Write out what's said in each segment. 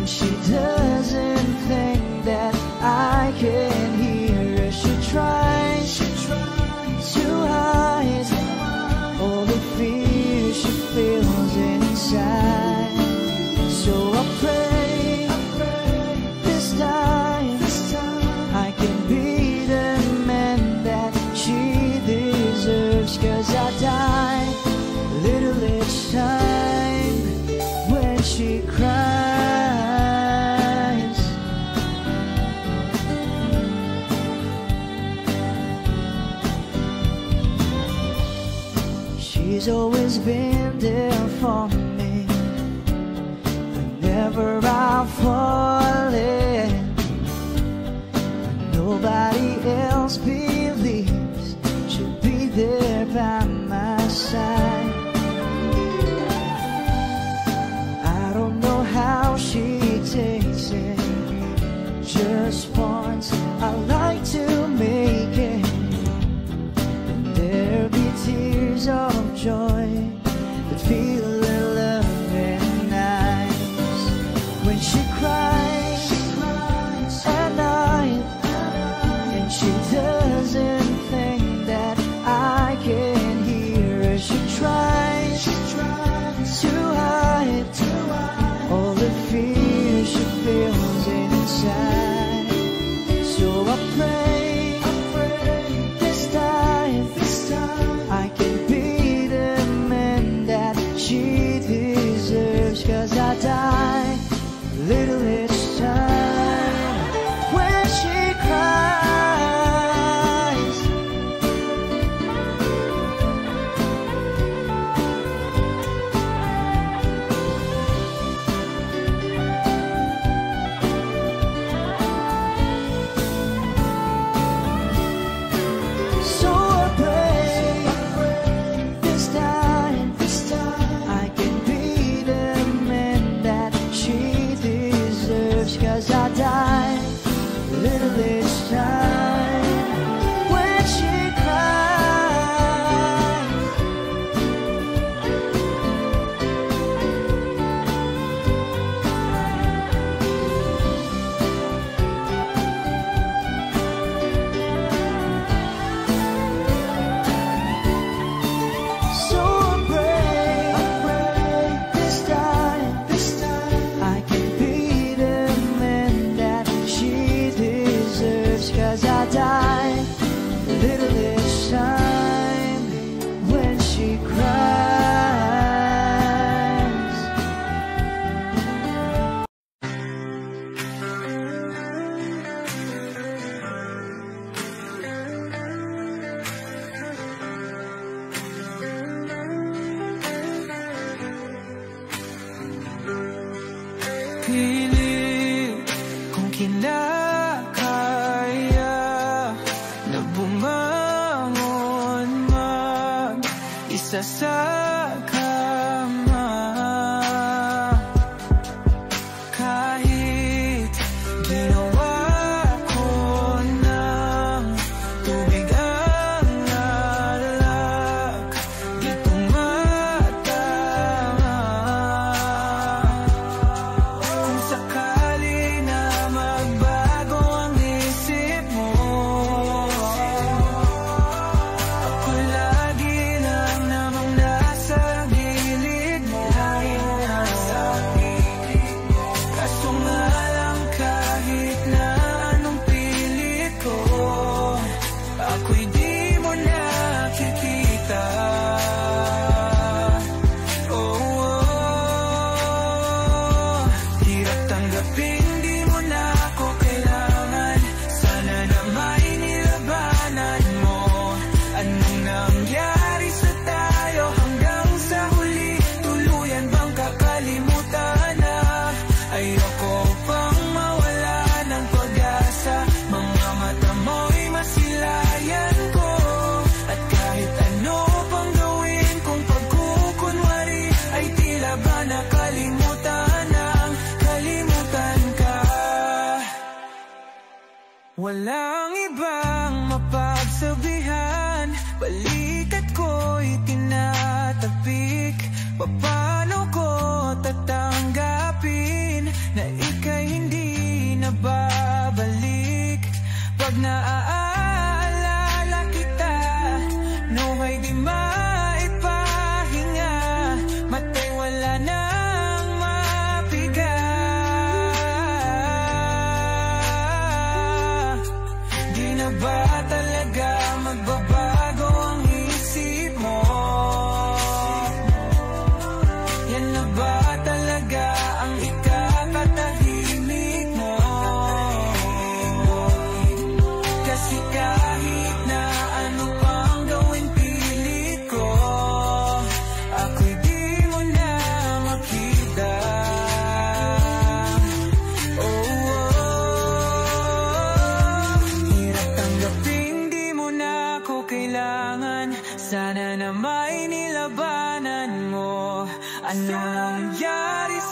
when she doesn't think that I can hear her. She tries to hide all the fear she feels inside. So I pray this time I can be the man that she deserves. 'Cause I die a little each time when she cries. She's always been there for me whenever I fall in. When nobody else believes she'll be there by my side. I don't know how she takes it. Just once I like to make it, and there'll be tears of joy that feel a loving eyes. When she cries at night and she doesn't think that I can hear her. She tries to hide all the fear she feels inside. So I pray this time I can be the man that she deserves. 'Cause I die a little each time when she cries. So I pray this time I can be the man that she deserves. 'Cause I die a little each time when she cries. So I pray this time I can be the man that she deserves. 'Cause I die a little each time when she cries. Pilit kung kinakaya na bumangon mag-isa sa kama. Kahit ginawa ko ng tubig ang alak, di tumatama. Kung sakali na magbago ang isip mo, ako lagi lang namang nasa gilid mo. Kaso nga lang kahit na anong pilit ko, ako'y di mo nakikita. Hirap tanggapin, di mo na ako kailangan. Sana na may nilabanan mo. Anong nangyari sa tayo hanggang sa huli? Tuluyan bang kakalimutan na? Ayoko pang mawala ng pag-asa. Mga mata mo'y masilayan ko. At kahit ano pang gawin kong pagkukunwari, ay tila ba nakalimutan ang kalimutan ka. Walang ibang mapagsabihan, balikat ko'y tinatapik. Paano ko tatanggapin na ikaw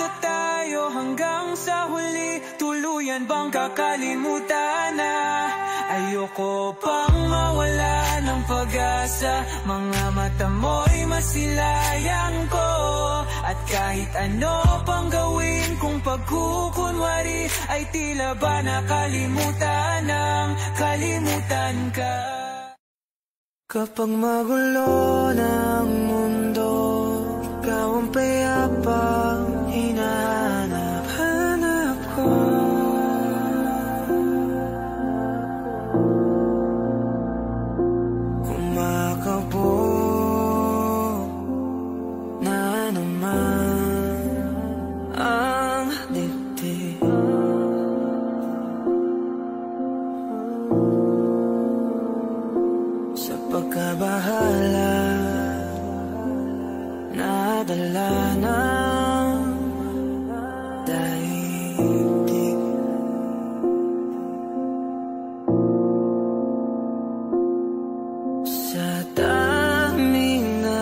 sa tayo hanggang sa huli? Tuluyan bang kakalimutan na? Ayoko pang mawala ng pag-asa. Mga mata mo'y masilayang ko. At kahit ano pang gawin kung pagkukunwari, ay tila ba nakalimutan ng kalimutan ka. Kapag magulo ng mundo, ikaw ang payapang hinahanap-hanap ko. Kumakabog na naman ang dibdib. Sa pagkabahala, nadala ng daigdig. Sa daming na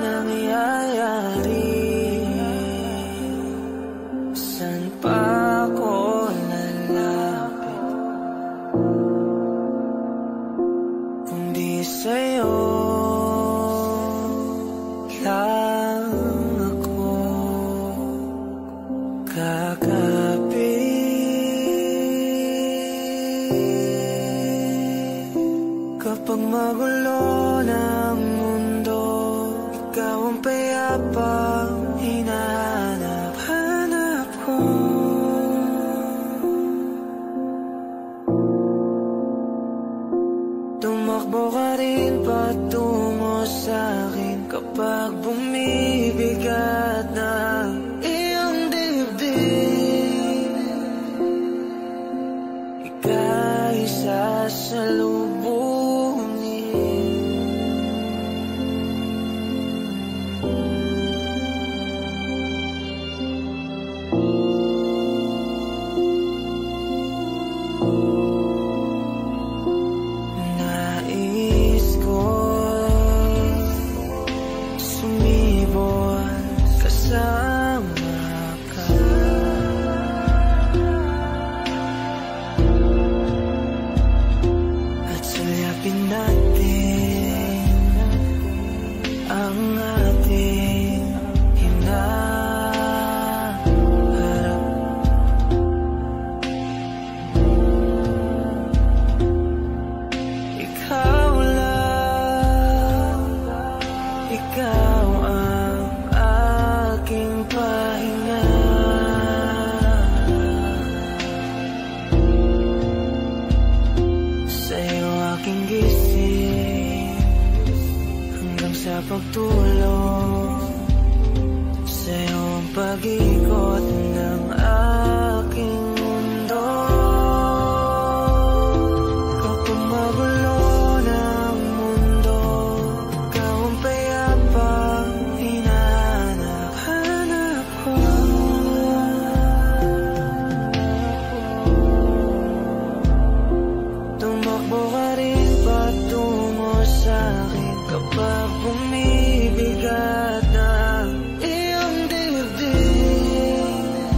nangyayari, saan pa ako lalapit kundi sa'yo lang ako kakapit. Kapag magulo ng mundo, ikaw ang payapang hinahanap-hanap ko. Tumakbo ka rin patungo sa'kin kapag bumibigat na iyong dibdib. Ika'y sasalubungin. Nais ko sumibol kasama ka. At sulyapin natin ang ating hinaharap. Ikaw lang, ikaw ang aking pahinga. Sa'yo aking gising hanggang sa pagtulog. Sa'yo ang pag-ikot ng aking mundo. Kapag magulo ng mundo, ikaw ang payapang hinahanap-hanap ko. Tumakbo ka rin patungo sa'kin kapag bumibigat na iyong dibdib.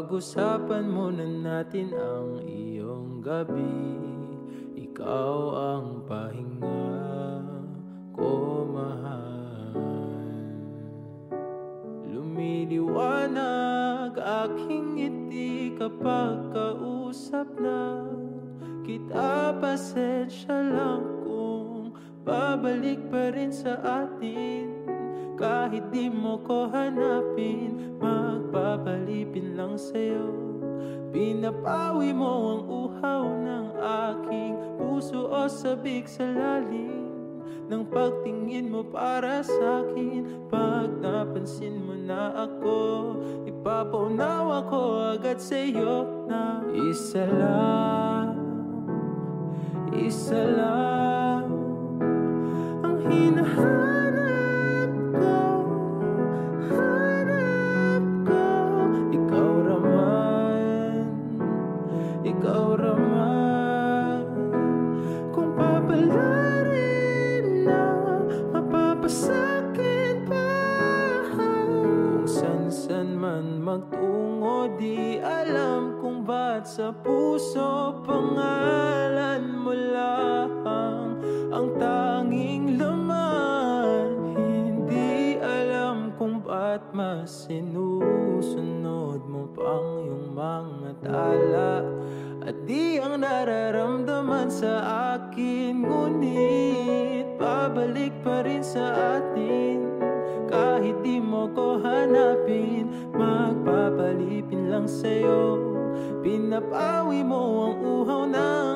Pag-usapan muna natin ang iyong gabi. Ikaw ang pahinga ko, mahal. Lumiliwanag aking ngiti kapag kausap na kita. Pasensya lang kung babalik pa rin sa atin. Kahit di mo ko hanapin, magpapalipin lang sa'yo. Pinapawi mo ang uhaw ng aking puso o sabik sa lalim ng pagtingin mo para sa'kin. Pag napansin mo na ako, ipapaunawa ko agad sa'yo na isa lang ang hinahanap ko. Ikaw raman, kung papalarin na mapapasakit pa. Kung san-san man magtungo, di alam kung ba't sa puso pangalan mo lang ang tanging laman. Hindi alam kung ba't mas sinusunod mo pang yung mga tala at di ang nararamdaman sa akin. Ngunit pabalik pa rin sa atin. Kahit di mo ko hanapin, magpapalipin lang sa'yo. Pinapawi mo ang uhaw ng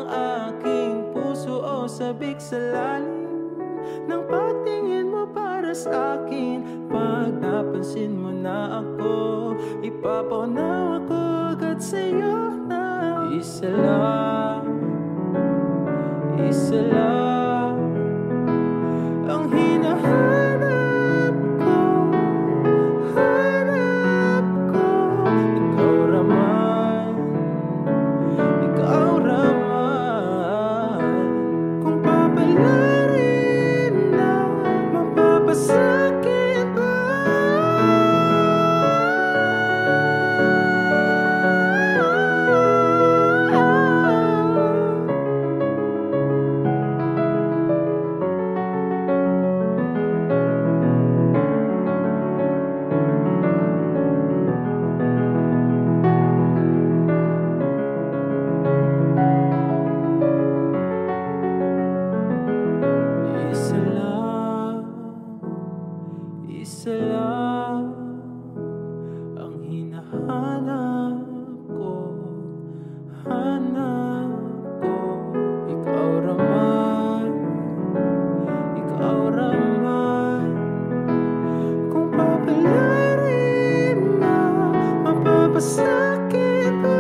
aking puso o sabik sa lalim ng pagtingin mo para sa akin. Pag napansin mo na ako, ipapaunawa ko agad sa'yo na isa lang ang hinahanap ko. Ikaw raman, kung papalarin na mapapasakit pa. Isa lang ang hinahanap ko, Ikaw raman, kung papalarin na mapapasakit pa.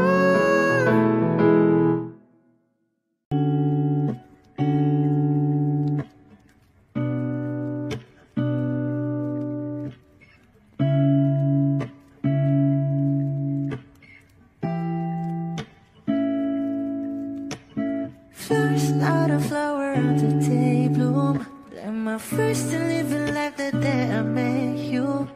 First not a flower until day bloom. Like my first to living life the day I met you.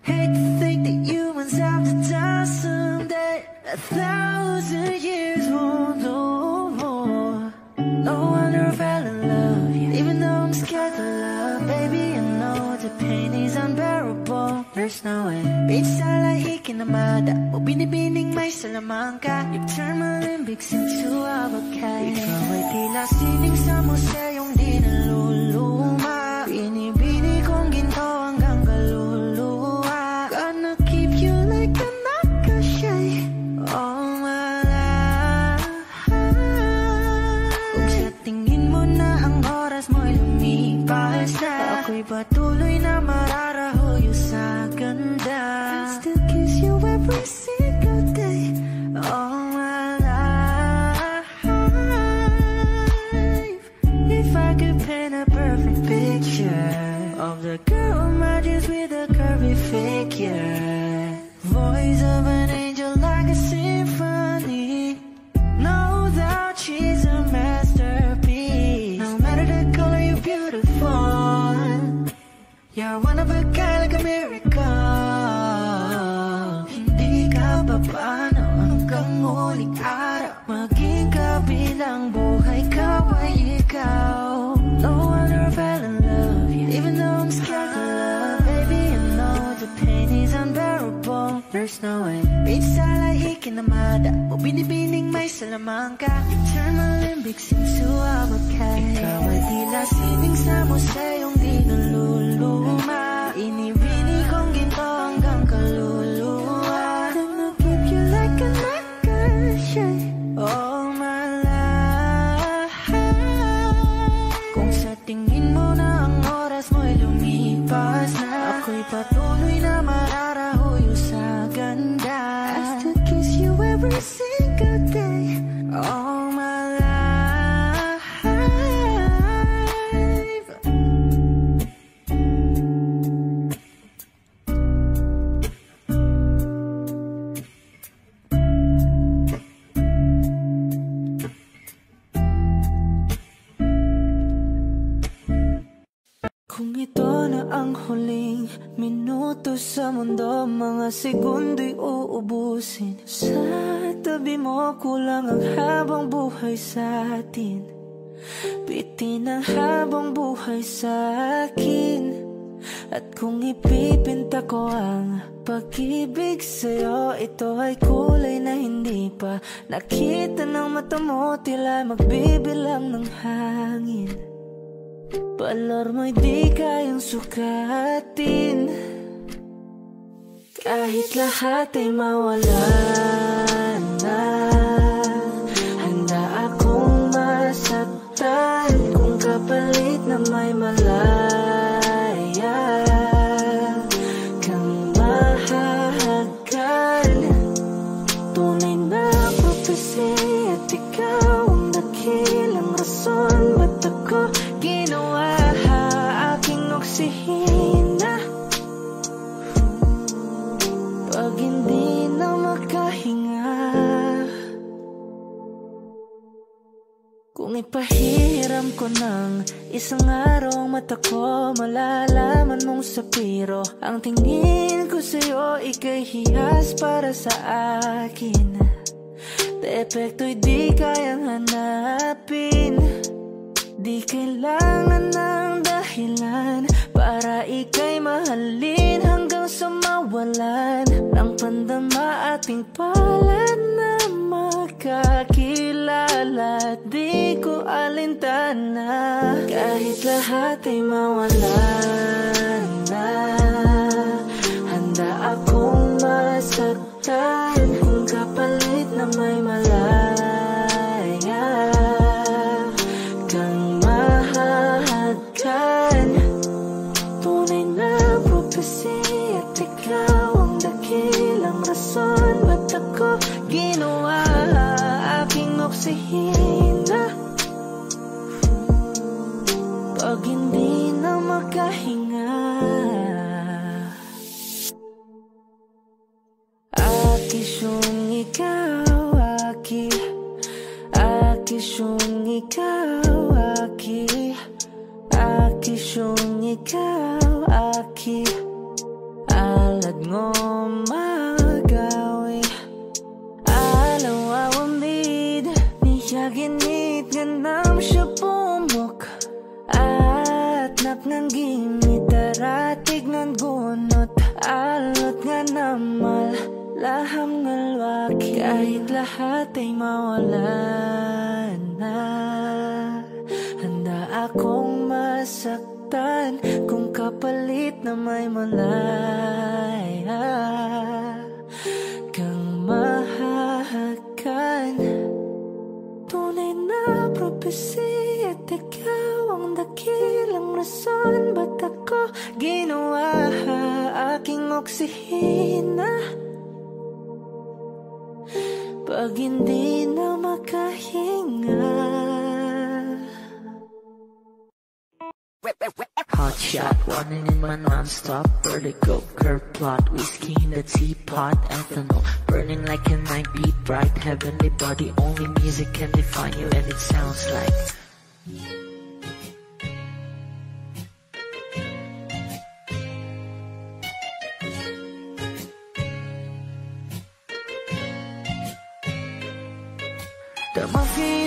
Hate to think that humans have to die someday. 1,000 years won't know more. No wonder I fell in love, even though I'm scared to love. Baby, I know the pain is unbearable. There's no way. Bitch, I like hikinamada. O binibining may salamang ka. You turn my limbics into avocado. Ikaw ay tila sining sa museyong di naluluma. Binibini kong ginto hanggang kaluluwa. Gonna keep you like a nakashay all my life. Kung sa tingin mo na ang oras mo'y lumipas na, ako'y patuloy na mararahoyo sa ganda. I'll still kiss you every single day all my life. If I could paint a perfect picture of the girl my dreams with a curvy figure, voice of an angel like a symphony. No doubt she's a masterpiece. No matter the color, you're beautiful. You're one of a kind like a miracle. Hindi ka ba paano hanggang muling araw. Maging kabilang buhay ka ay ikaw. No wonder I fell in love, even though I'm scared to love. Baby, I know the pain is unbearable. There's no way minsan ay ikinamada o binibining may salamangka. Eternal limbic seems to abakay. Ikaw ay tila sining sa museyong di naluluma. Inibini kong ginto hanggang kaluluwa. Gonna keep you like a necklace all my life. Kung sa tingin mo na ang oras mo'y lumipas na, ako'y patuloy na mararahuyo sa ganda. I still kiss you every single day all my life. Kung ito na ang huling minuto sa mundo, mga segundo'y uubusin. Sa tabi mo kulang ang habang buhay sa atin. Bitin ang habang buhay sa akin. At kung ipipinta ko ang pag-ibig sa'yo, ito ay kulay na hindi pa nakita ng mata mo, tila magbibilang ng hangin. Balor mo'y di kayang sukatin. Kahit lahat ay mawala na, handa akong masaktan kung kapalit na may malaya kang mahahagan. Tunay na prophecy at ikaw ang dakilang rason ba't ako ginawa aking oksihina. Pag hindi na makahinga, kung ipahiram ko ng isang araw mata ko, malalaman mong sapiro ang tingin ko sa'yo, ika'y hiyas para sa akin. Depekto'y di kayang hanapin. Di kailangan ng dahilan para ika'y mahalin hanggang sa mawalan ng pandama ating palad na makakilala. Di ko alintana kahit lahat ay mawalan na, handa akong masaktan kung kapalit na may malaya kang mahahagan. Tunay na prophecy at ikaw ang dakilang rason ba't ako ginawa aking oksihina. Pag hindi na makahinga, akisyong ikaw, akisyong ikaw, akisyong ikaw, alad ngo magawi alaw awamid niya ginit ganam siya pumok at napnang gimit daratig ng gunot alot nga namal laham ngalwaki. Kahit lahat ay mawalan na, handa akong masaktan kung kapalit na may malaya kang mahahagan. Tunay na prophecy at ikaw ang dakilang rason ba't ako ginawa aking oksihina. Pag hindi na makahinga. Hot shot, running in my non-stop vertigo, curve plot, whiskey in the teapot, ethanol, burning like a night beat, bright heavenly body, only music can define you and it sounds like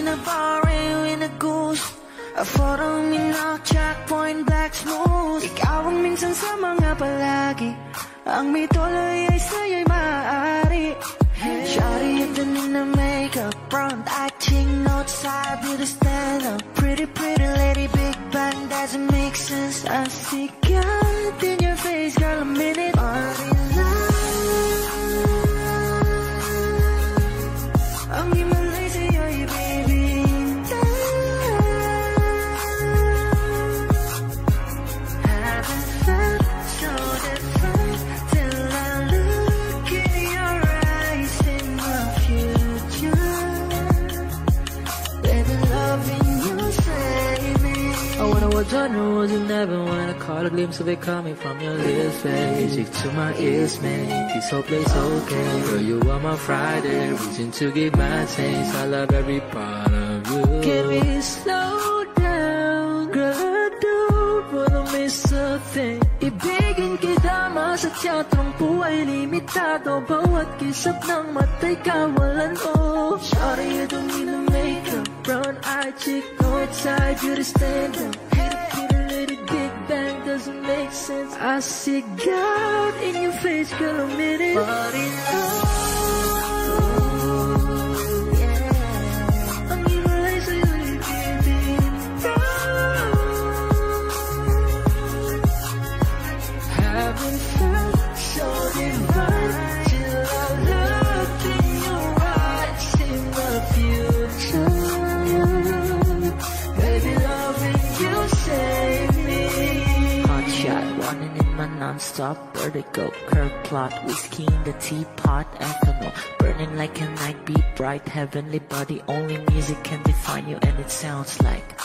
in a bar with a goose, a photo me now, checkpoint black smooth. Ikaw ang minsan sa mga palagi, ang may tuloy ay sa'yo'y maaari. Shawty, you're done in the makeup, front acting outside, do the stand up. Pretty, pretty lady, big bang, doesn't make sense. I see God in your face, girl, a minute. Ang himalay sa'yo'y baby. Haven't felt so different till I look in your eyes in the future. Baby, loving you save me. I wonder what genre was you never wanna caught a glimpse of it coming from your lips, babe. Music to my ears, man. This whole place okay. Girl, you are my Friday, reason to give my taste. I love every part of you. Can we slow down? Girl, I don't wanna miss a thing. Ibigin kita sa teatrong buhay limitado. Bawat kisap ng mata'y kawalan mo. Shawty, you don't need to make up. Brown-eyed chick, no outside, you to stand up. Kitty, little big bang doesn't make sense. I see God in your face, girl, a minute. But in non-stop vertigo, curve plot, whiskey in the teapot, ethanol, burning like a night, beat bright, heavenly body, only music can define you, and it sounds like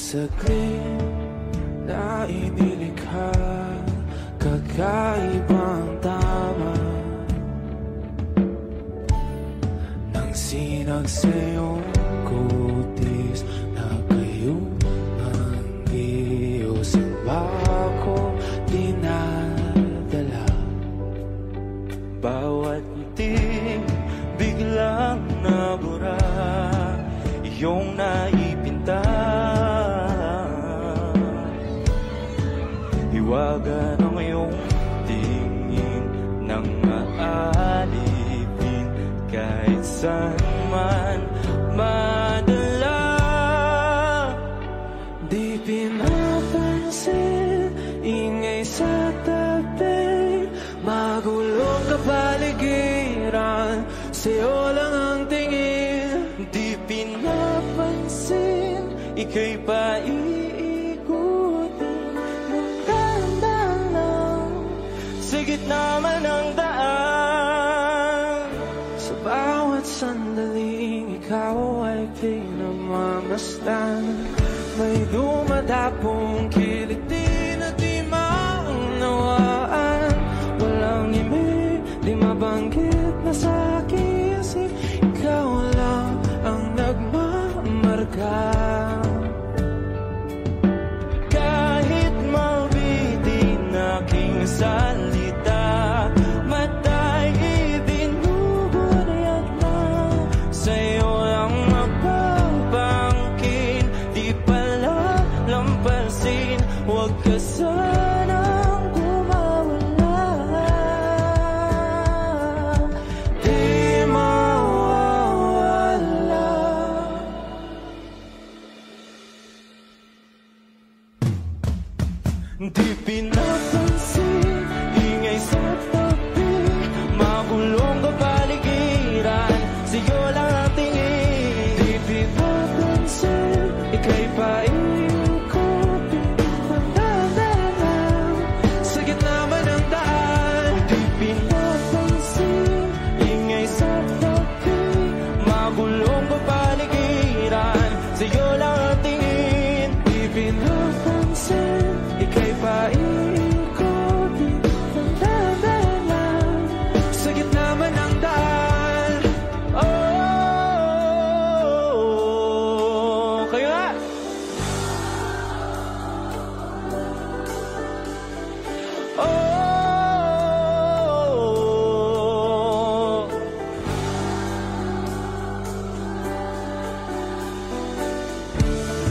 saglit na inilikha, kakaibang tama nang sinag sa iyong kutis na kayo ang iyos ang bako dinadala. Bawat ngiti biglang nabura, iyong naipinta. Hiwaga ng iyong tingin nang maalipin kahit saan man madala. Di pinapansin, ingay sa tabi, magulong kapaligiran, sa'yo lang ang tingin. Di pinapansin, ika'y paiikutin ng dahan-dahan lang sa gitna man ng daan. Sa bawat sandaling ikaw ay pinamamasdan, may dumadapong kiliti na di maunawaan. Walang ibig, di mabanggit na sa aking isip, ikaw lang ang nagmamarka. Kahit mabitin aking salita, matay ibinubunayag na, sa'yo lang mapapangkin. Di pala lampasin, huwag ka sanang kumawala. Di mawawala. Di pinapansin, ingay sa tabi, magulong kapaligiran, sa'yo lang ang tingin. Di pinapansin, ika'y paiikutin ng dahan-dahan sa gitna man ng daan. Di pinapansin, ingay sa tabi, magulong kapaligiran, sa'yo lang ang tingin. Di pinapansin, ika'y paiikutin ng dahan-dahan sa gitna man ng daan. Oh, kayo nga! Oh,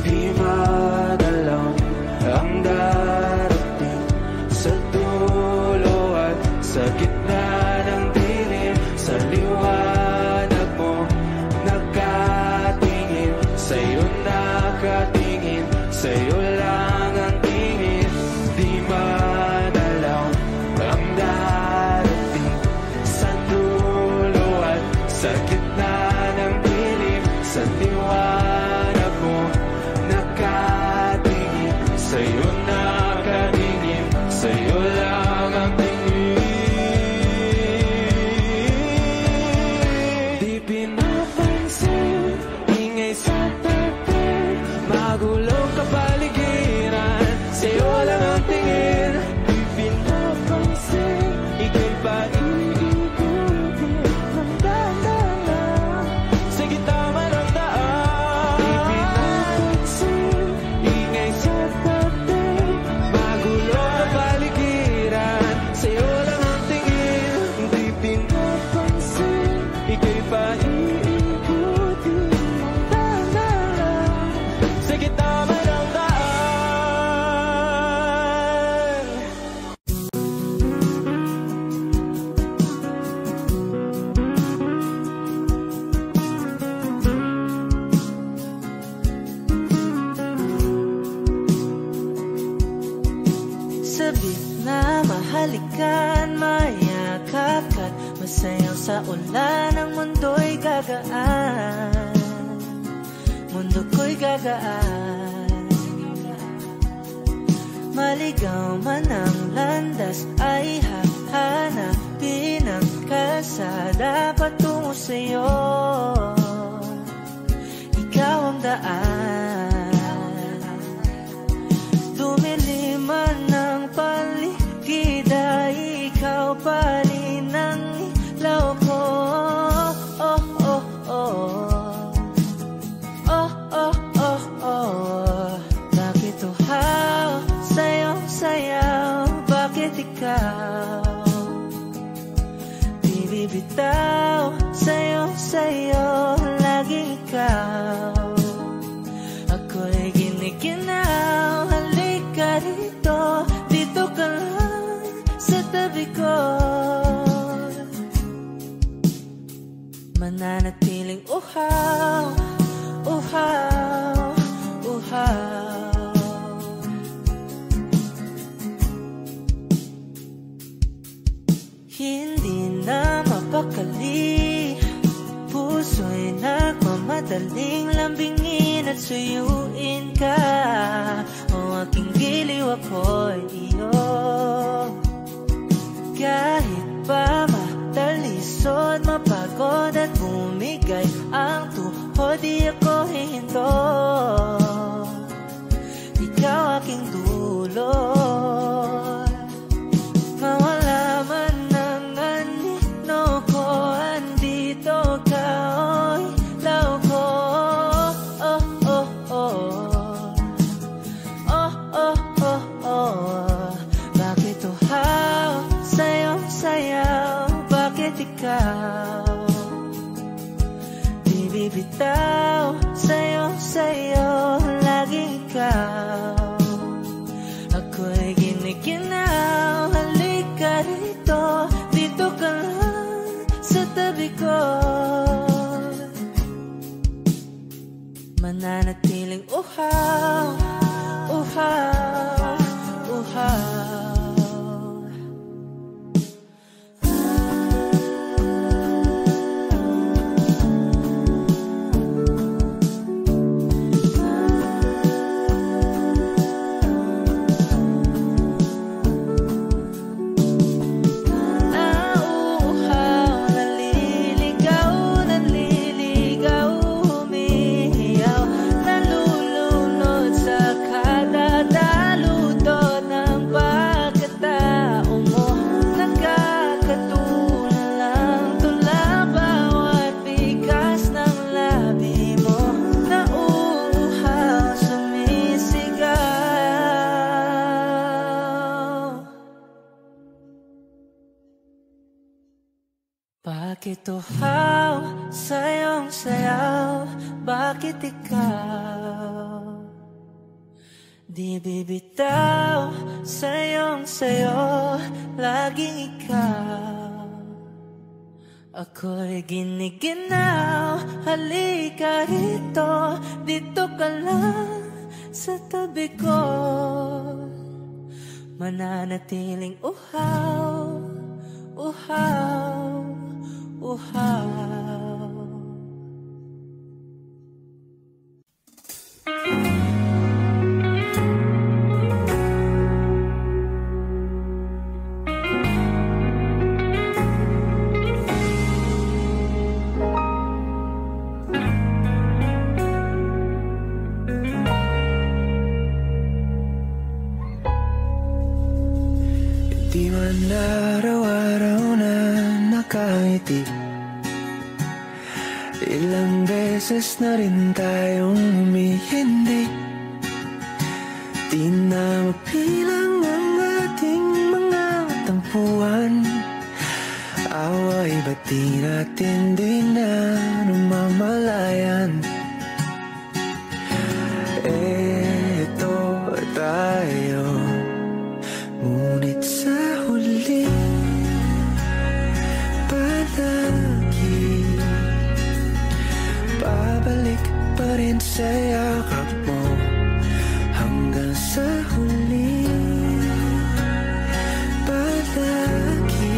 di madalaw ang darating sa dulo at sa gitna ng dilim. Sa liwanag mo nakatingin, sa'yo nakatingin, sa'yo lang ang tingin. Di madalaw ang darating sa dulo at sa gitna ng dilim. Sa liwanag mo nakatingin, sa'yo nakatingin, sa'yo lang ang tingin. Di pinapansin, ingay sa tabi, magulong kapaligiran, sa'yo lang ang tingin. Di pinapansin, ika'y paiikutin ng dahan-dahan sa gitna man ng daan. Di pinapansin, ingay sa tabi, magulong kapaligiran, sa'yo lang ang tingin. Di pinapansin, ika'y paiikutin ng dahan-dahan sa gitna man ng daan. Sabik na mahalikan, mayakap ka't masayang sa ulan. Ang mundo'y gagaan, mundo ko'y gagaan. Maligaw man ang landas, ay hahanapin ang kalsada patungo sa'yo. Ikaw ang daan. bibitaw, sa'yo, laging ikaw. Ako'y giniginaw, halika rito, dito ka lang sa tabi ko. Mananatiling uhaw, uhaw, uhaw. Hindi na mapakali, puso'y nagmamadaling lambingin at suyuin ka. O aking giliw ako'y iyo. Kahit pa matalisod, mapagod at bumigay ang tuhod, di ako hihinto. Ikaw aking dulot. Mawala man ang anino ko, andito ka, oy, law ko. Oh, oh, oh. Oh, oh, oh, oh. Bakit uhaw, sa'yo, sayaw, bakit ikaw di bibitaw, sa'yo, laging ikaw. Ako'y giniginaw, halika rito, dito ka lang sa tabi ko. Mananatiling uhaw, uhaw, uhaw. Bakit uhaw, sa'yong sayaw, bakit ikaw di bibitaw, sayo, laging ikaw. Ako'y giniginaw, halika rito, dito ka lang sa tabi ko. Mananatiling uhaw, uhaw, uhaw. Di man araw-araw na nakangiti, ilang beses na rin tayong humihindi. Di na mapilang ang ating mga tampuan, away ba't di natin di na namamalayan? Eto tayo, ngunit sa huli palagi babalik pa rin sa yakap mo. Hanggang sa huli palagi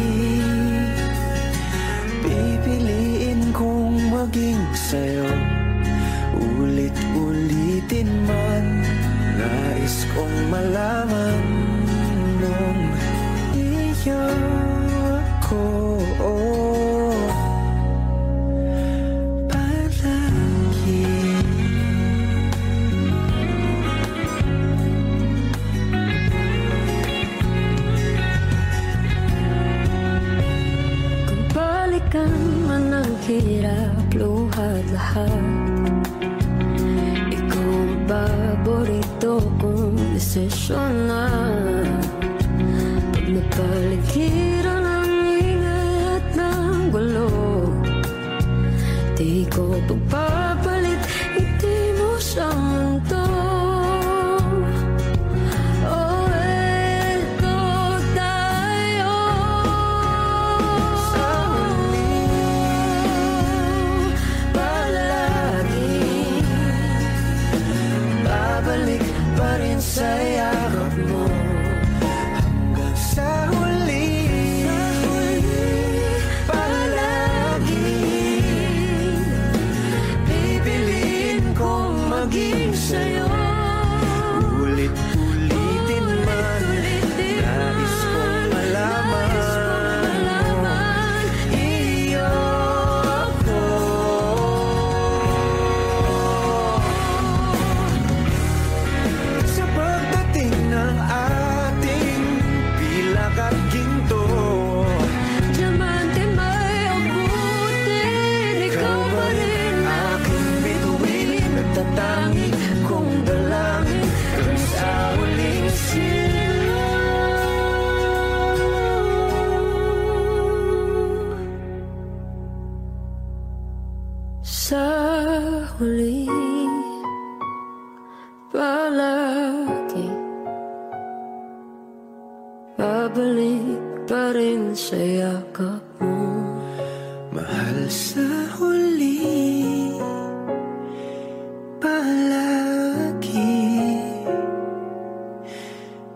pipiliin kong maging sa'yo. Ulit-ulitin man, nais kong malaman nung iyo ako palagi. Kung balikan man ang hirap, luhat lahat, ikaw ang paborito kong desisyon na. Napaligiran ang ingay at ng gulo. Di ko pagpapalit, hindi mo sa mundo. Oh, eto tayo. Sa huli, palagi babalik pa rin sa yakap mo. Hanggang sa huli, maging sa'yo. Ulit-ulitin man, nais kong malaman, iyo ako. Sa pagdating ng ating pilak at ginto, diamante may abutin, ikaw pa rin aking bituin. Nagtatanging kong dalangin kung sa huling silaw. Sa huli, palagi babalik pa rin sa yakap mo. Mahal, sa huli palagi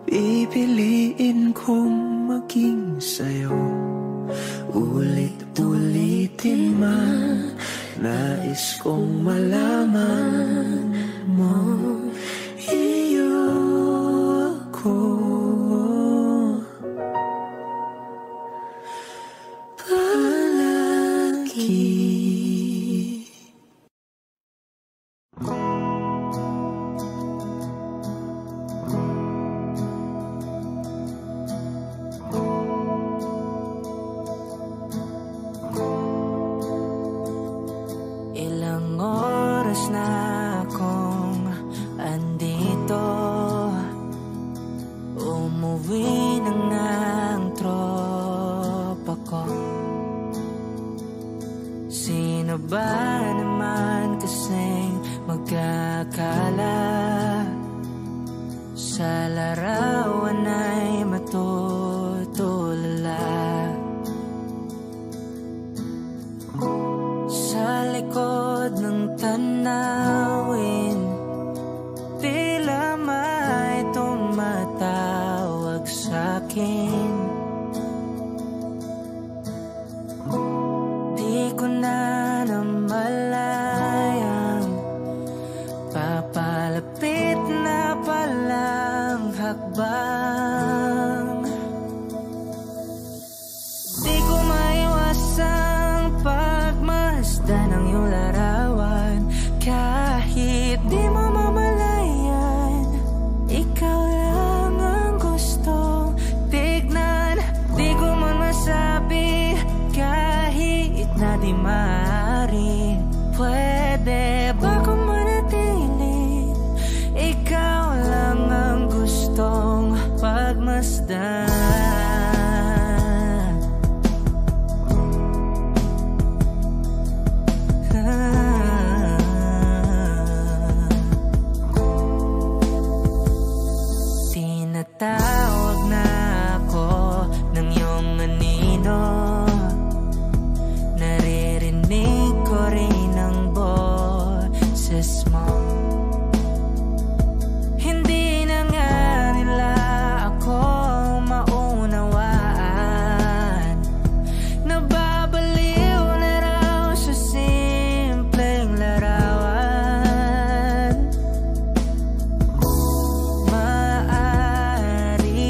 pipiliin kong maging sa'yo. Ulit-ulitin man, nais kong malaman mo, iyo ako. Palagi. Ilang oras na akong andito, umuwi na nga ang tropa ko. Sino ba naman kasing magkakala sa larawan ay matutulala? Sa likod ng tanawin, tila may tumatawag sa'kin. Di ko na namalayang papalapit na palang hakbang. Di ko maiwasang pagmasdan ng iyong larawan. Kahit di mo mamalayan, ikaw lang ang gustong tignan. Di ko man masabi, kahit na di maaari, pwede ba kung manatili? Ikaw lang ang gustong pagmasdan. Tinatawag na ako ng iyong anino, naririnig ko rin ang boses mo. Hindi na nga nila ako maunawaan, nababaliw na raw sa simpleng larawan. Maaari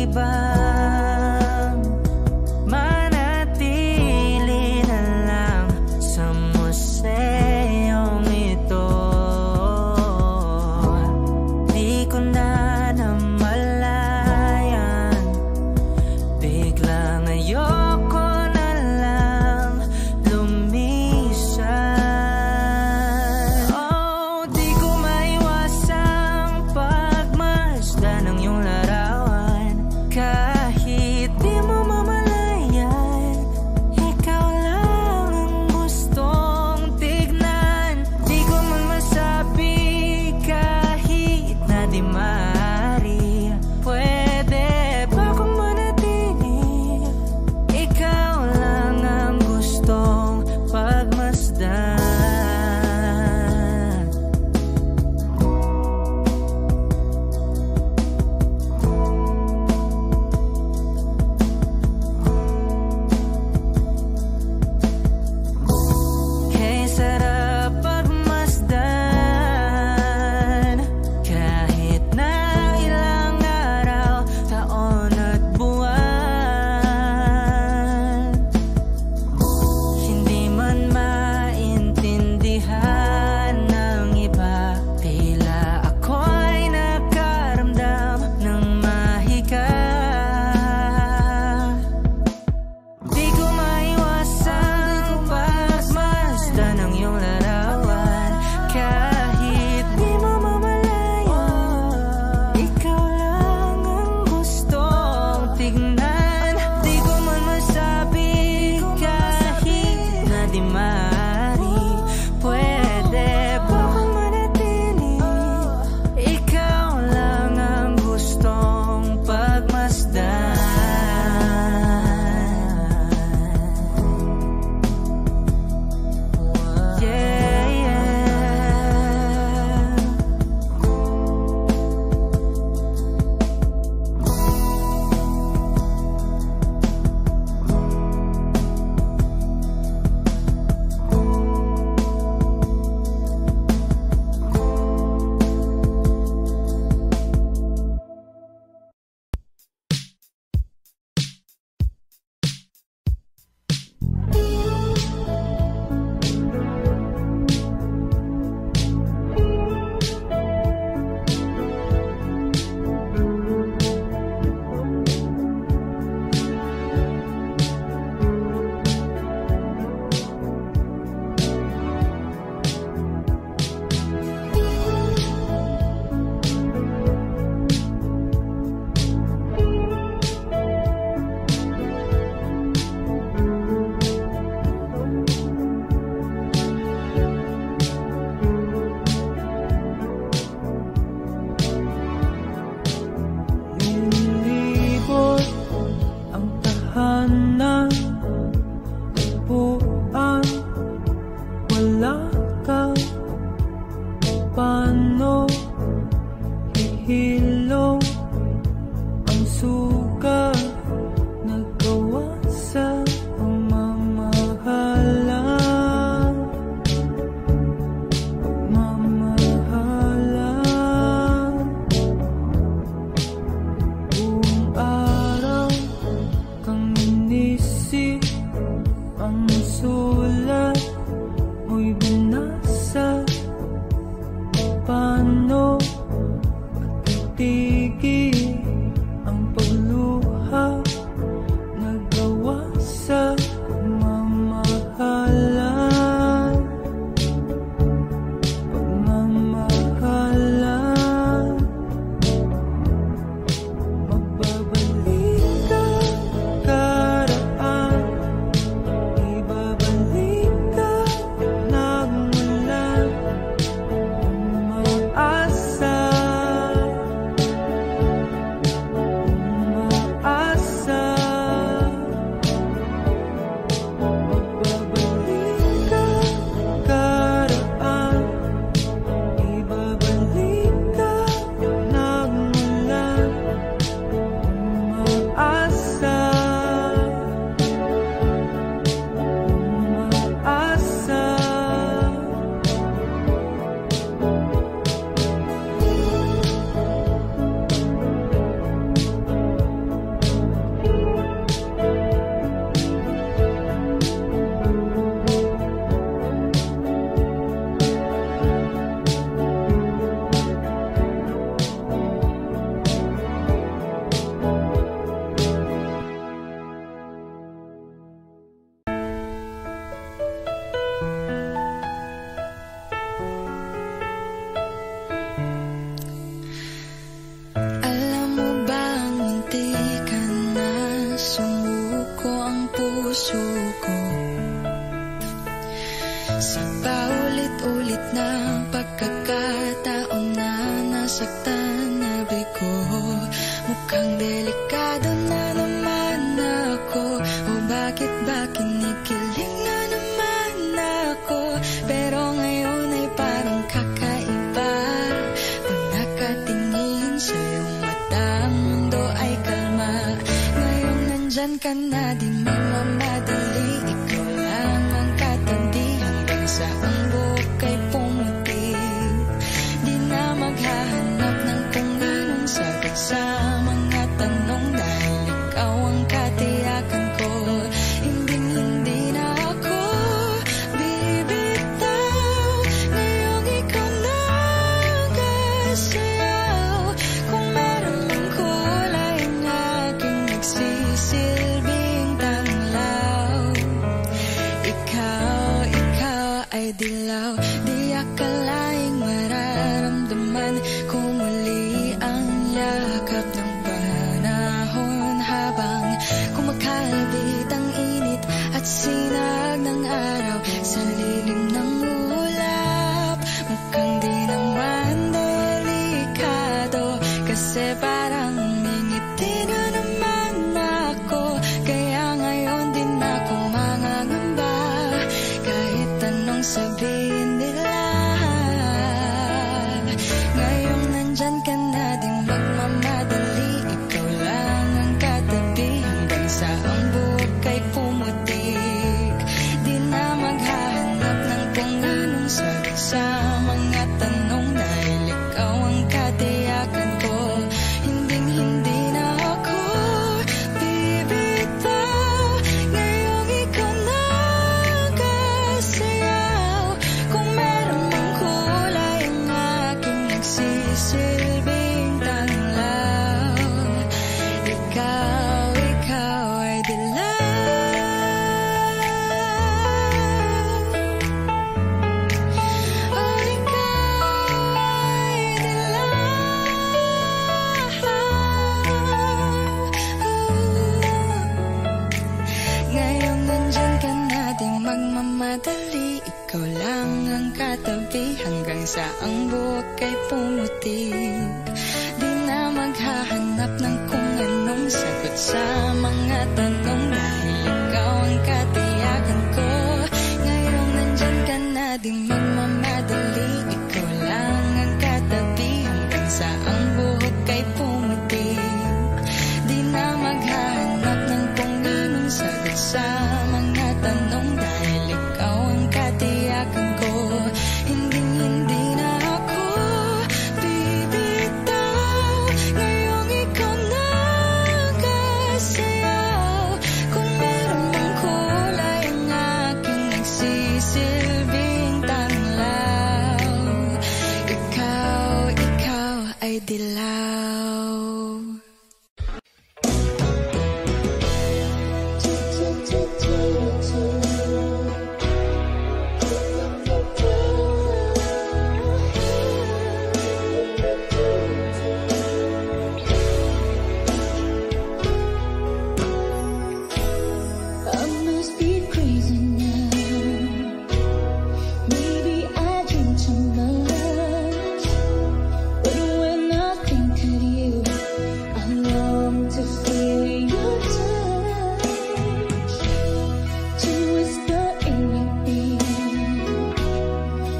delikado na naman ako. O bakit ba kinikilig na naman ako? Pero ngayon ay parang kakaiba. Pag nakatingin sa iyong mata, ang mundo ay kalma. Ngayon nandyan ka na, di magmamadali. Ikaw lang ang katabi hanggang sa ang buhok ay pumuti. Di na maghahanap ng kung anong sagot sa mga tanong, dahil ikaw ang katiyakan ko. Hindi na ako bibitaw. Ngayong ikaw na kasayaw. Kung meron mang kulay ang aking nagsisilbing tanglaw. Ikaw ay dilaw. Di akalaing mararamdaman ko muli ang yakap ng panahon, habang kumakalabit ang init at sinag ng araw sa lilim ng ulap. Mukhang di naman delikado, kasi parang ngingiti na naman ako. Kaya ngayon din ako mangangamba, kahit anong sabihin nila. Ngayong nandyan ka na, di magmamadali. Ikaw lang ang katabi hanggang sa ang buhok ay pumutik. Di na maghahanap ng kung anong sagot sa mga tanong, dahil ikaw ang katiyakan ko. Hindi na ako bibitaw. Ngayong ikaw na kasayaw. Kung meron mang kulay ang aking nagsisilbing tanglaw. Ikaw ay dilaw. Oh, ikaw ay dilaw. Ngayong nandyan ka na, di magmamadali. Ikaw lang ang katabi hanggang sa ang buhok ay pumutik. Di na maghahanap ng kung anong sagot sa mga tanong, dahil ikaw ang katiyakan ko. Ngayong nandyan ka na, di magmamadali. Ikaw lang ang katabi hanggang sa ang buhok ay pumutik. Di na maghahanap ng kung anong sagot sa mga tanong, dahil ikaw ang katiyakan ko. Hindi na ako bibitaw. Ngayong ikaw na kasayaw. Kung meron mang kulay ang aking nagsisilbing tanglaw. Ikaw ay dilaw. I must be crazy now. Maybe I drink too much. But when I think of you, I long to feel your touch, to whisper in your ear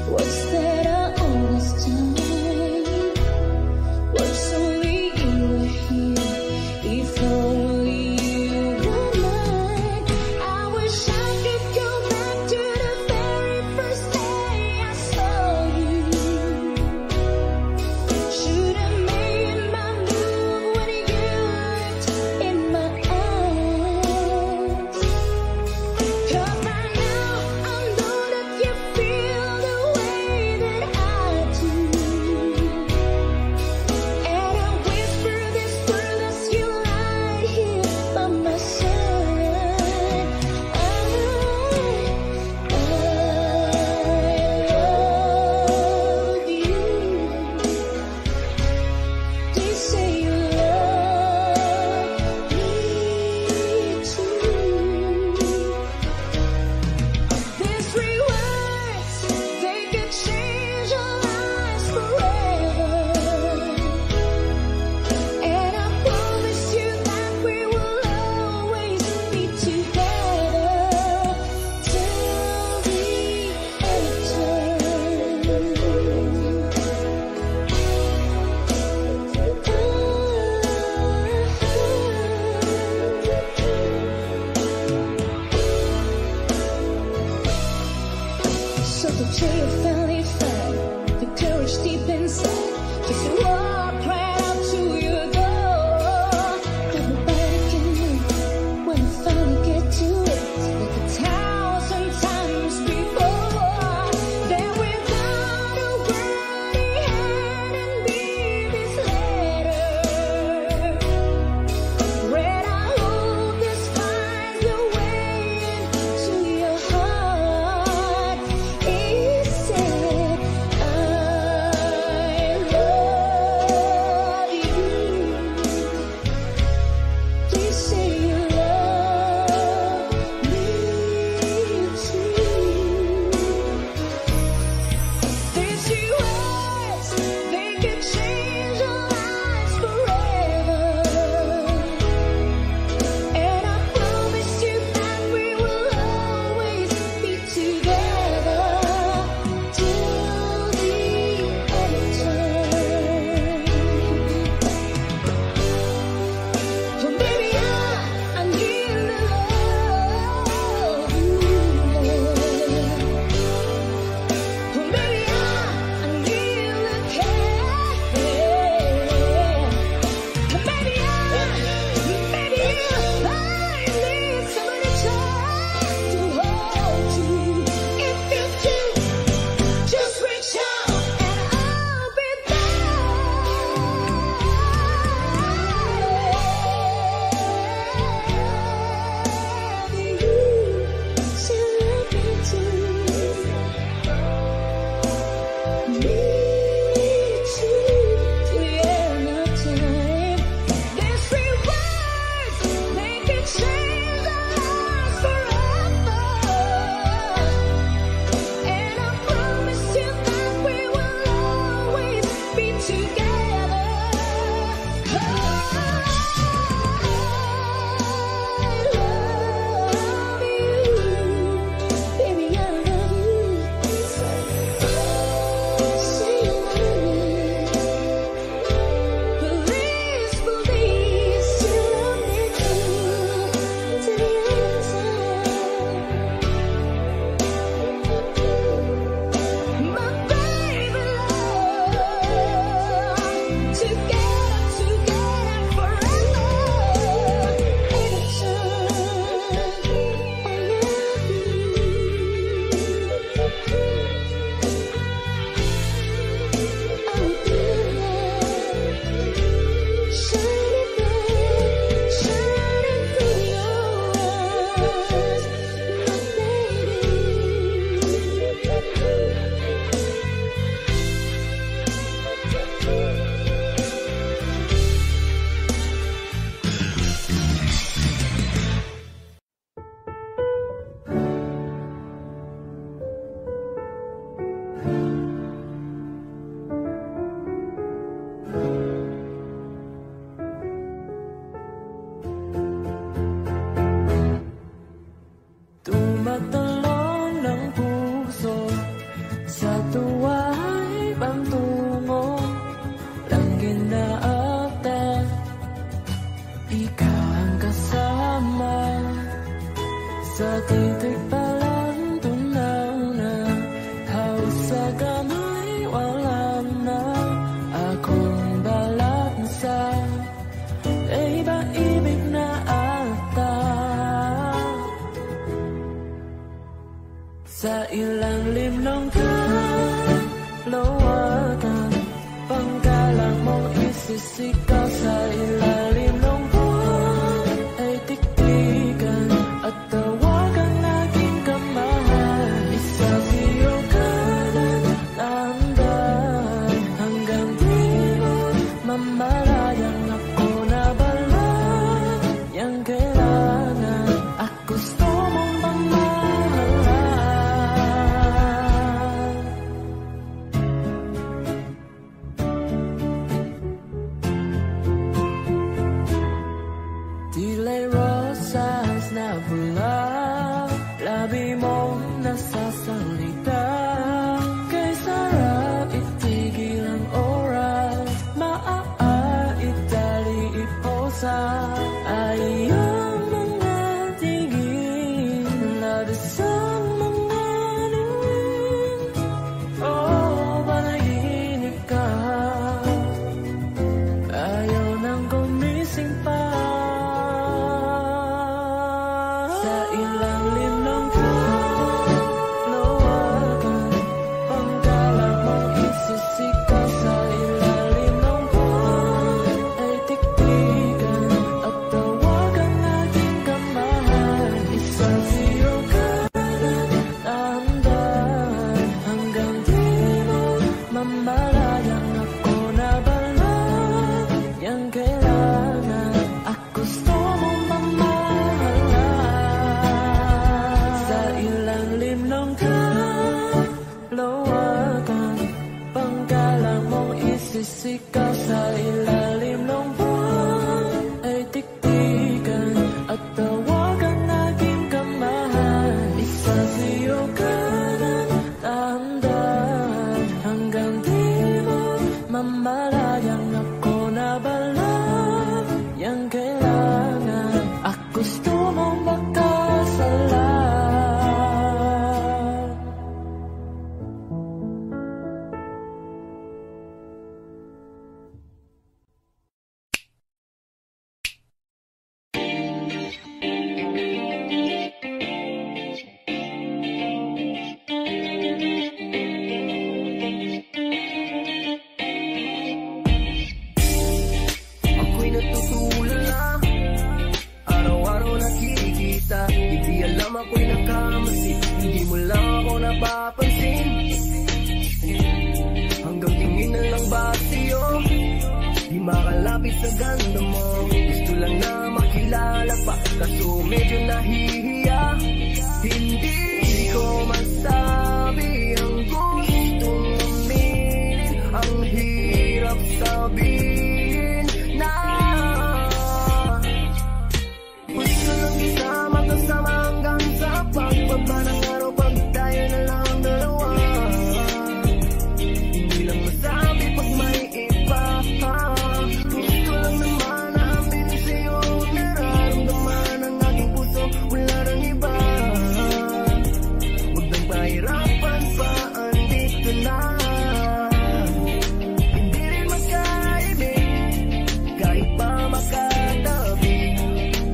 words that are all this time. Words only you were here, if only you were mine. I wish I could go back to the very first day I saw you. Should have made my move when you looked Sa titik pa lang tunaw na hawak sa kamay wala na akong balansa. Iba-ibig na ata. Sa ilalim ng kalawakan, pangkalang mong isisikaw. Sa ilalim ng buwan ay tiktikan at tawagan aking kamahal. Isabiyo ka ng dahan-dahan hanggang di mo mamalayang ako na bala. Yang kailangan at gusto mong pamahalaan. Tila'y rosas na pula, labi mong nasasalita. Kay sarap itigil ang oras, maaitali iposa. Ayaw mga tigil, labis ang mga ningin. Oh, panaginip ka, ayaw nang gumising pa. Sa ilalim ng kalawakan, pangkalang mong isisikaw. Sa ilalim ng buwan ay tiktikan at tawagan aking kamahal. Isabiyo ka ng dahan-dahan hanggang di mo mamalayang ako na bala. Yang kailangan at gusto mong pamahalaan. Sa ilalim ng kalawakan, pangkalang mong isisikaw. Sa ilalim ng buwan ay tiktikan at tawagan aking kamahal. Isabiyo ka ng dahan-dahan hanggang di mo mamalayang ako na bala. Yang kailangan at gusto mong makasalan. Ako'y natutulala, araw-araw nakikita. Hindi alam ako'y nakamasi, hindi mo lang ako napapansin. Hanggang tingin na lang ba sa'yo, di makalapit sa ganda mo. Gusto lang na makilala pa, kaso medyo nahihiya. Hindi ko masabi ang gustong aminin, ang hirap sabihin na gusto lang isama kasama hanggang sa pagbaba ng araw. Pag tayo na lang ang dalawa, hindi lang masabi pag may iba. Gusto lang naman na aminin sa'yo ang nararamdaman ng aking puso, wala nang iba. Huwag nang pahirapan pa, andito na. Hindi rin magkaibig, kahit pa makatabi.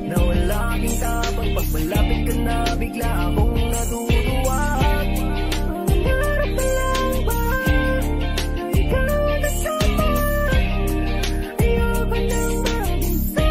Na wala aking tapang pag malapit ka na, bigla akong natutuwa. Nangarap na lang ba na ikaw ang kasama? Ayoko nang mag-isa.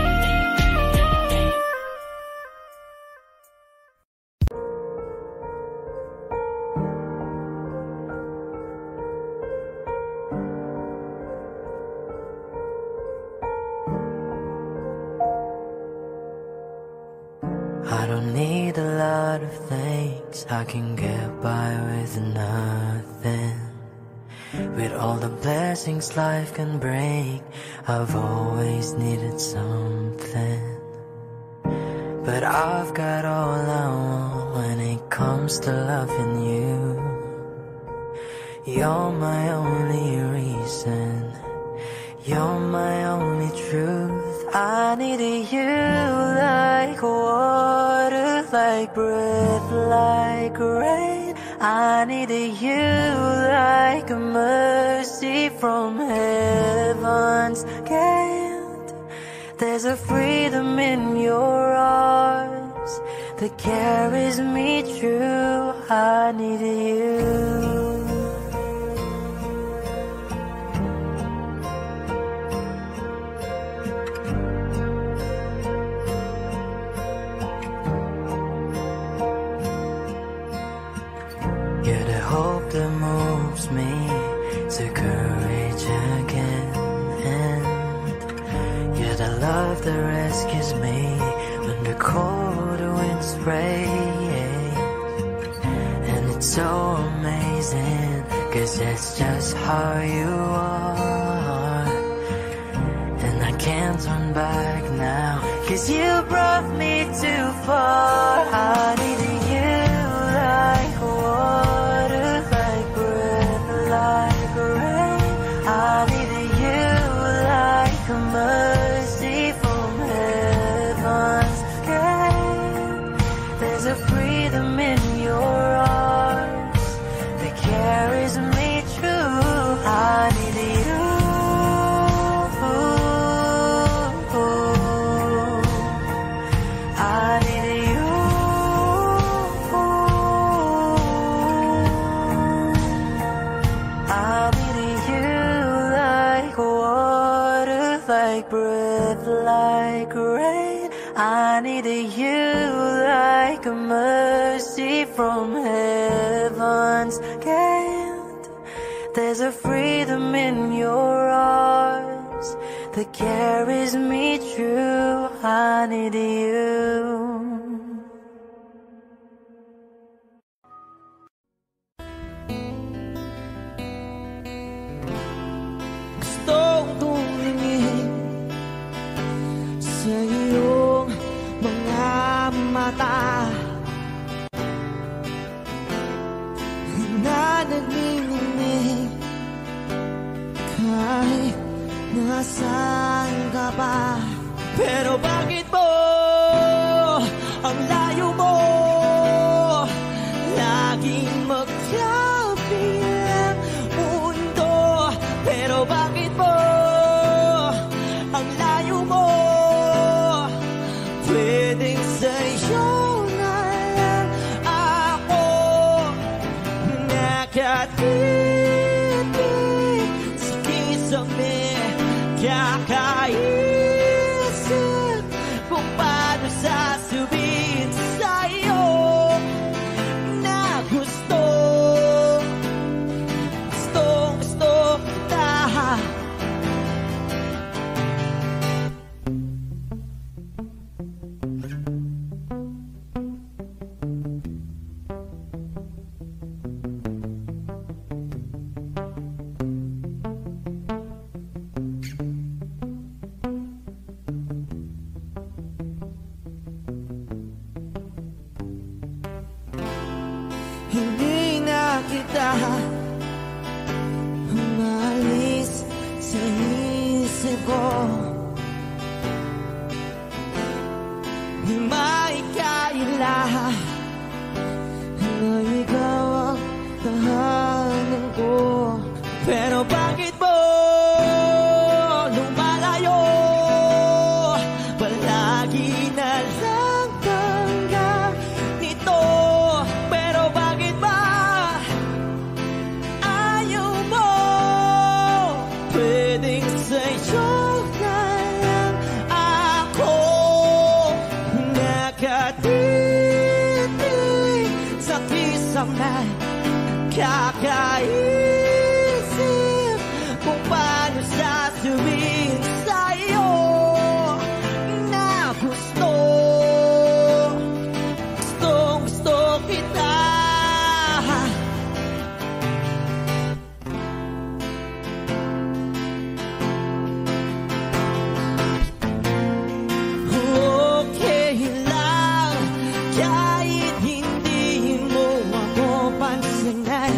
I don't need a lot of things, I can get by with nothing. With all the blessings life can bring, I've always needed something. But I've got all I want when it comes to loving you. You're my only reason, you're my only truth. I needed you like water, like like breath, like rain. I needed you like a mercy from heaven's gate. There's a freedom in your arms that carries me through. I needed you. You're the hope that moves me to courage again, and you're the love that rescues me when the cold winds rain. And it's so amazing, 'cause that's just how you are. And I can't turn back now, 'cause you brought me too far. I needed you like water, like breath, like rain. I needed you like a mercy from heaven's gate. There's a freedom in your arms that carries me through. I needed you. I needed you. I needed you like water, like breath, like rain. I needed you like a mercy from heaven's gate. There's a freedom in your arms that carries me through. I needed you. Gustong tumingin sa iyong mga mata na nagniningning kahit nasaan ka pa. Pero bakit mo ang layo mo laging magkabi ang mundo? Pero bakit mo ang layo mo pwedeng sa'yo na lang ako nakatitig sa kisame kakaisip kung paano sasabihin sa'yo na gusto kita. Hindi na kita umalis sa isip ko. Di maikaila na ikaw ang tahanan ko. Pero bakit mo lumalayo? Palagi na lang hanggang nito. Pero bakit ba ayaw mo? Pwedeng sa'yo na lang ako nakatitig sa kisame kakaisip kung paano sasabihin sa'yo na gusto kita. Okay lang kahit hindi mo ako pansinin.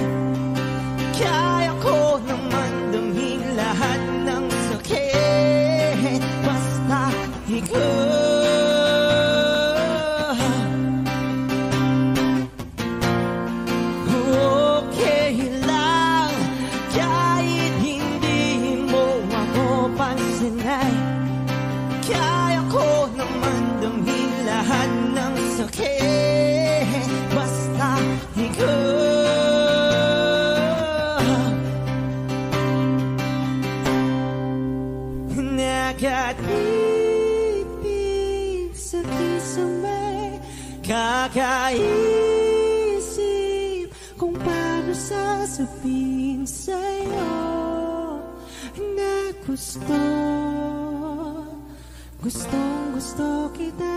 Kaya ko naman damhin lahat ng sakit basta ikaw. lahat ng sakit, basta ikaw. Nakatipid sa kisame, kakaisip kung paano sasabihin sa'yo na gustong kita.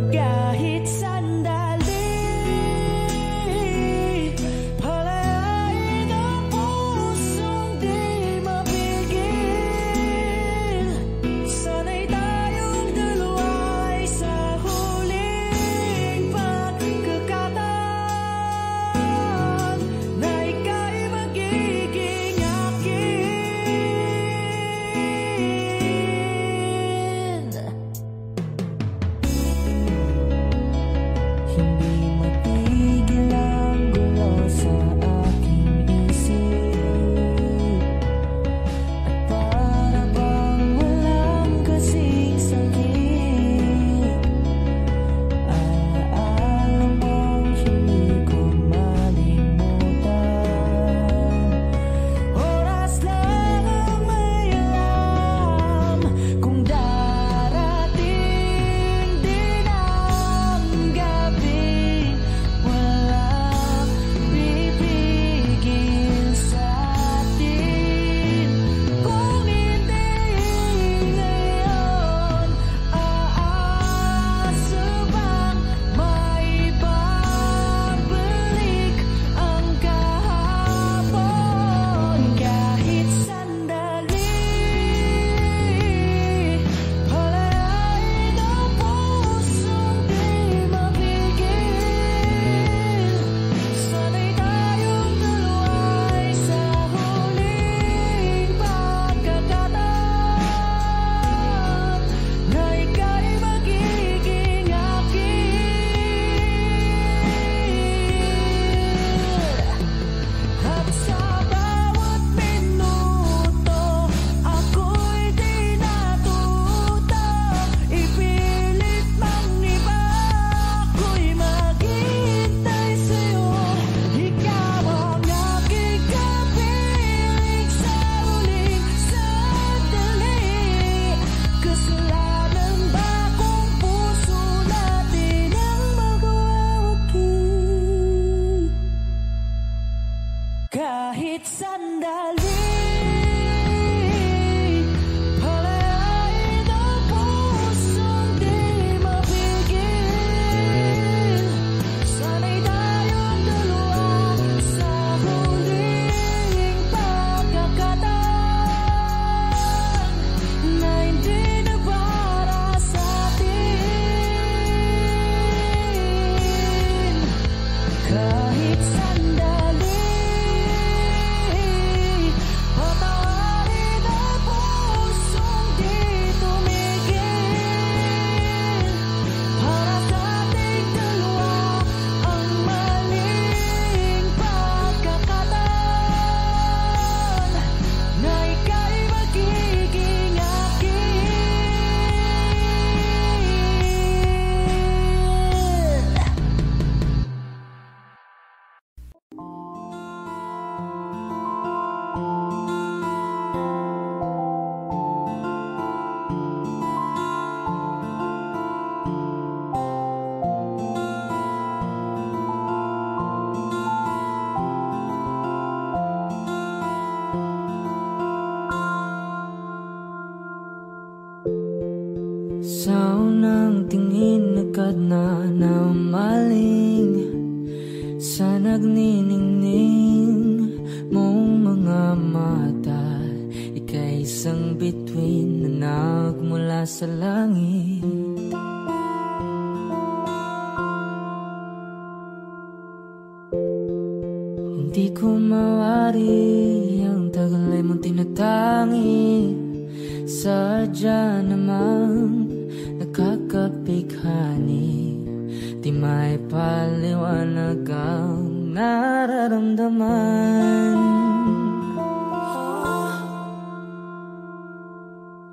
Kahit sa Sa unang tingin agad na naumaling sa nagniningning mong mga mata. Ika'y isang bituin na nagmula sa langit. Hindi ko mawari ang tagal ay mong tinatangi. Sadya namang nakakapighani, di may paliwanag ang nararamdaman.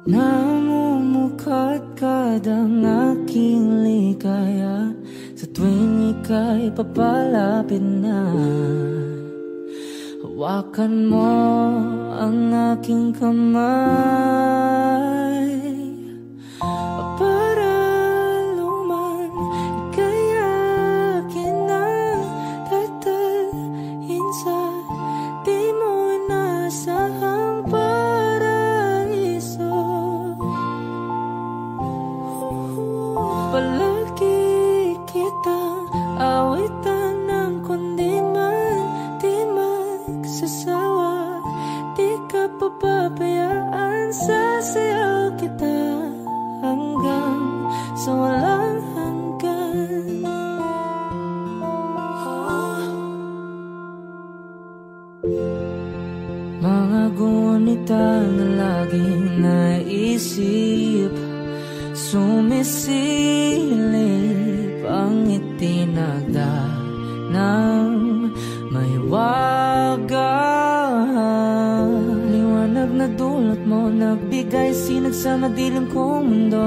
Namumukadkad ang aking ligaya sa tuwing ika'y papalapit na. Hawakan mo ang aking kamay para luman ika'y akin ang tatalhin sa di mo inasahang paraiso. Palagi kitang awitan ng kundi man di magsasawa. Di ka papabayaan, sasayaw kita hanggang sa walang hanggan. Mga gunita na laging naisip, sumisilip ang itinagda ng mahiwaga. Liwanag na dulot mo, nagbigay sinag sa madilim kong mundo.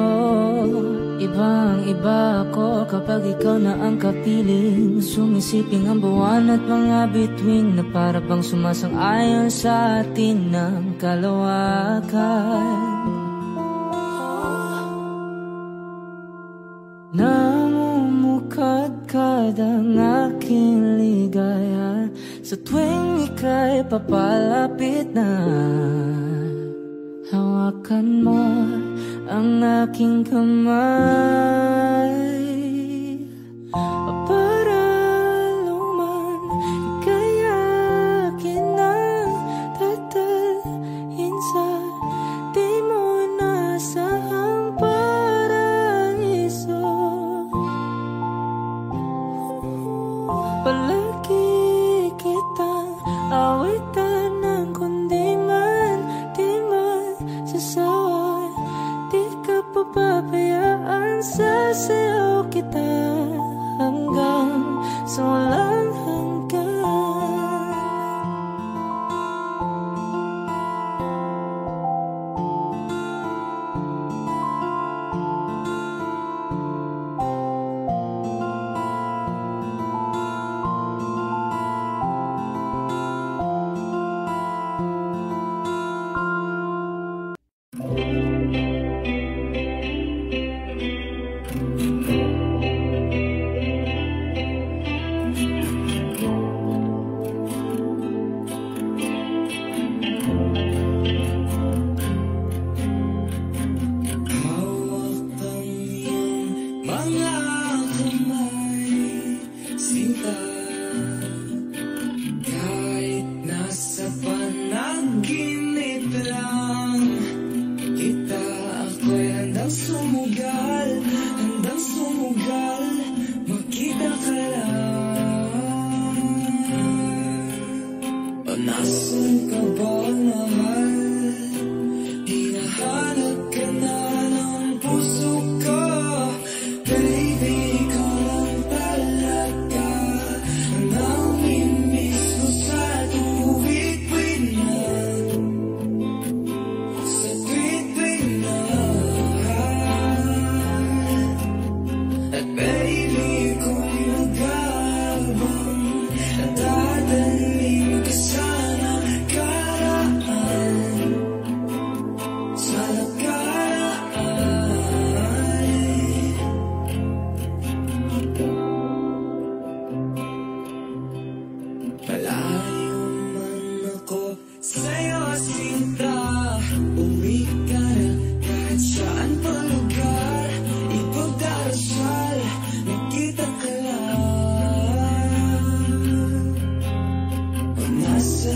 Ibang iba ako kapag ikaw na ang kapiling. Sumisiping ang buwan at mga bituin na para bang sumasang-ayon sa atin ng kalawakan. Namumukadkad ang aking ligaya sa tuwing ika'y papalapit na. Hawakan mo ang aking kamay para luman ika'y akin ang tatalhin sa di mo inasahang paraiso. Palagi kitang awitan ng kundi man di magsasawa. Di ka papabayaan, sasayaw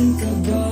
gising ka ba?